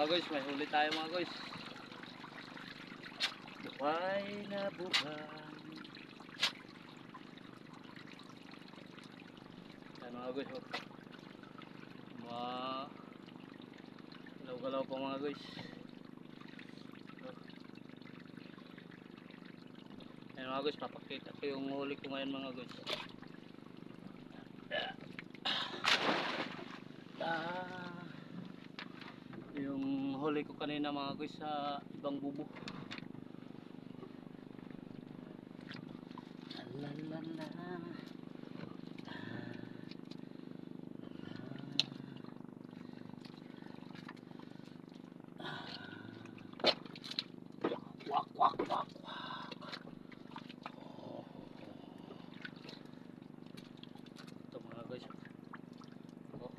mga guys, may huli tayo mga guys. Buhay na buhay. Yan mga guys, galaw-galaw pa mga guys. Yan mga guys, papakita ko yung huli ko ngayon mga guys. Yung huli ko kanina mga guys sa ibang bubo. Alalala. Wak wak wak wak. Oh. Ito mga guys. Oh.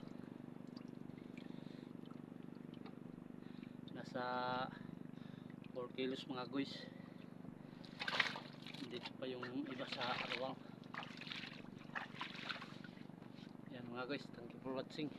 Nasa 4 kilos mga guys. Dito pa yung iba sa arawang. Yan mga guys, thank you for watching.